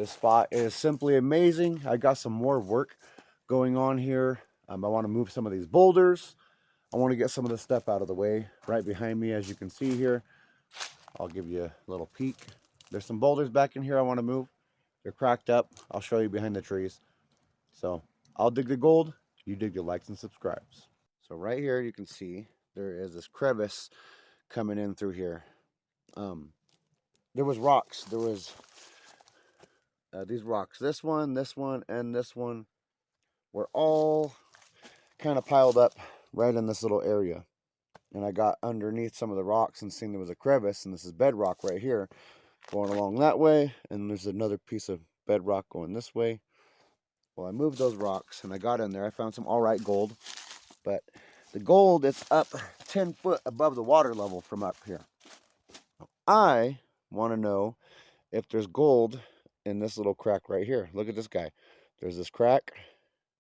This spot is simply amazing. I got some more work going on here. I want to move some of these boulders. I want to get some of this stuff out of the way. Right behind me, as you can see here, I'll give you a little peek. There's some boulders back in here I want to move. They're cracked up. I'll show you behind the trees. So I'll dig the gold. You dig the likes and subscribes. So right here, you can see there is this crevice coming in through here. There was rocks. There was these rocks. This one, and this one were all kind of piled up right in this little area. And I got underneath some of the rocks and seen there was a crevice, and this is bedrock right here going along that way, and there's another piece of bedrock going this way. Well, I moved those rocks and I got in there. I found some all right gold, but the gold is up 10 foot above the water level from up here. I want to know if there's gold in this little crack right here. Look at this guy. There's this crack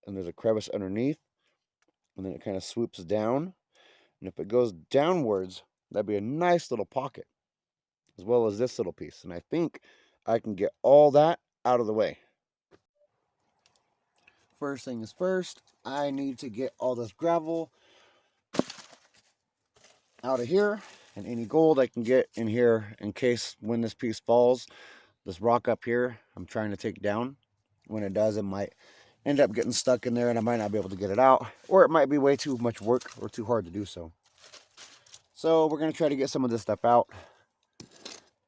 and there's a crevice underneath, and then it kind of swoops down. And if it goes downwards, that'd be a nice little pocket, as well as this little piece. And I think I can get all that out of the way. First thing is first, I need to get all this gravel out of here, and any gold I can get in here in case when this piece falls, this rock up here, I'm trying to take down. When it does, it might end up getting stuck in there and I might not be able to get it out, or it might be way too much work or too hard to do so. So we're going to try to get some of this stuff out.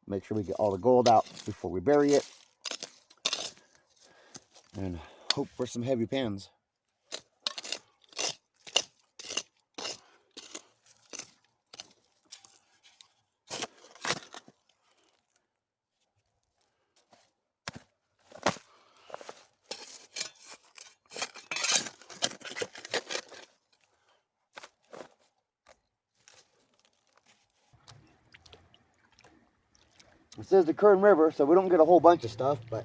Make sure we get all the gold out before we bury it. And hope for some heavy pans. This is the Kern River, so we don't get a whole bunch of stuff, but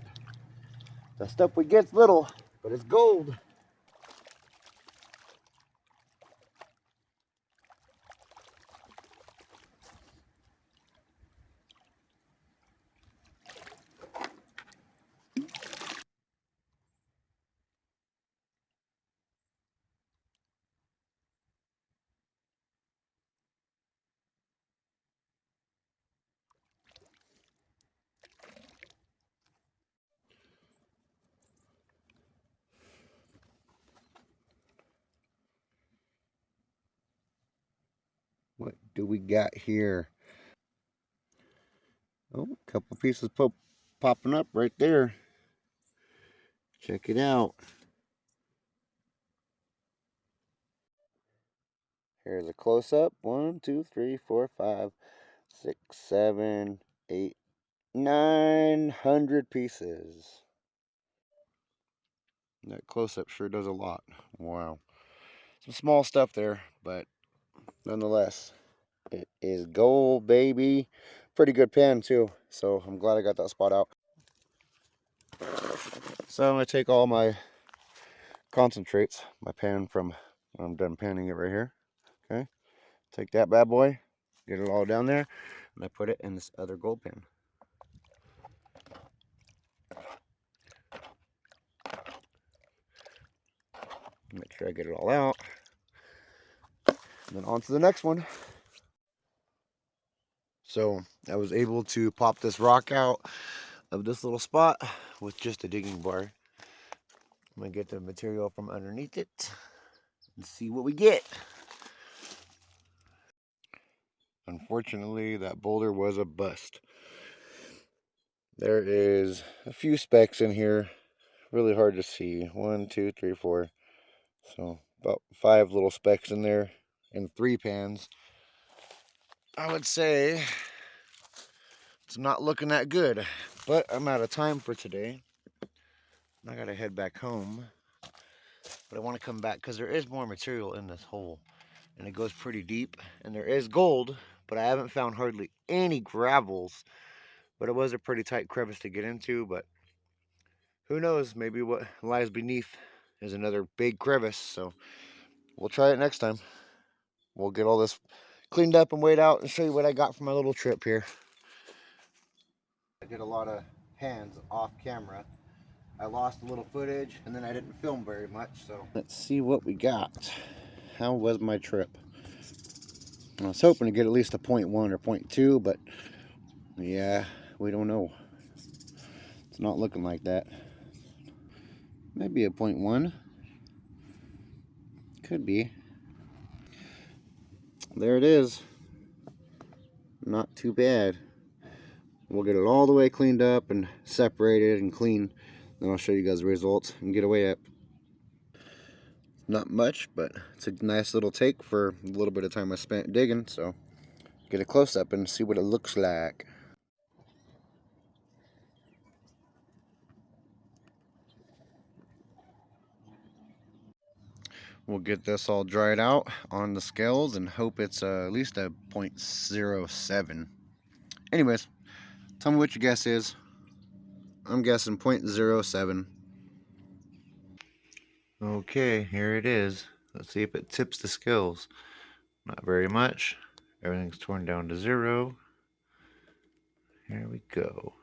the stuff we get's little, but it's gold. What do we got here? Oh, a couple pieces popping up right there. Check it out. Here's a close-up. 1, 2, 3, 4, 5, 6, 7, 8, 900 pieces. That close-up sure does a lot. Wow. Some small stuff there, but nonetheless, it is gold, baby. Pretty good pan, too. So I'm glad I got that spot out. So I'm going to take all my concentrates, my pan from when I'm done panning it right here. Okay. Take that bad boy, get it all down there, and I put it in this other gold pan. Make sure I get it all out. And then on to the next one. So I was able to pop this rock out of this little spot with just a digging bar. I'm going to get the material from underneath it and see what we get. Unfortunately, that boulder was a bust. There is a few specks in here. Really hard to see. 1, 2, 3, 4. So about 5 little specks in there in 3 pans. I would say it's not looking that good, but I'm out of time for today. I gotta head back home, but I want to come back because there is more material in this hole, and it goes pretty deep, and there is gold, but I haven't found hardly any gravels. But it was a pretty tight crevice to get into, but who knows, maybe what lies beneath is another big crevice. So we'll try it next time. We'll get all this cleaned up and weighed out and show you what I got for my little trip here. I did a lot of hands off camera. I lost a little footage and then I didn't film very much, so. Let's see what we got. How was my trip? I was hoping to get at least a 0.1 or 0.2, but yeah, we don't know. It's not looking like that. Maybe a 0.1. Could be. There it is. Not too bad. We'll get it all the way cleaned up and separated and clean. Then I'll show you guys the results and get away up. Not much, but it's a nice little take for a little bit of time I spent digging. So get a close up and see what it looks like. We'll get this all dried out on the scales and hope it's at least a 0.07. Anyways, tell me what your guess is. I'm guessing 0.07. Okay, here it is. Let's see if it tips the scales. Not very much. Everything's torn down to 0. Here we go.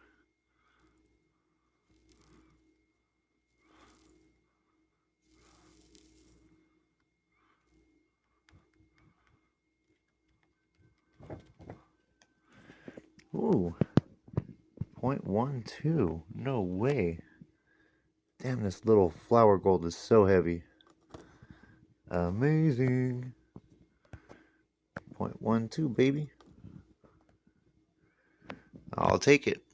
Ooh, 0.12. No way. Damn, this little flower gold is so heavy. Amazing. 0.12, baby. I'll take it.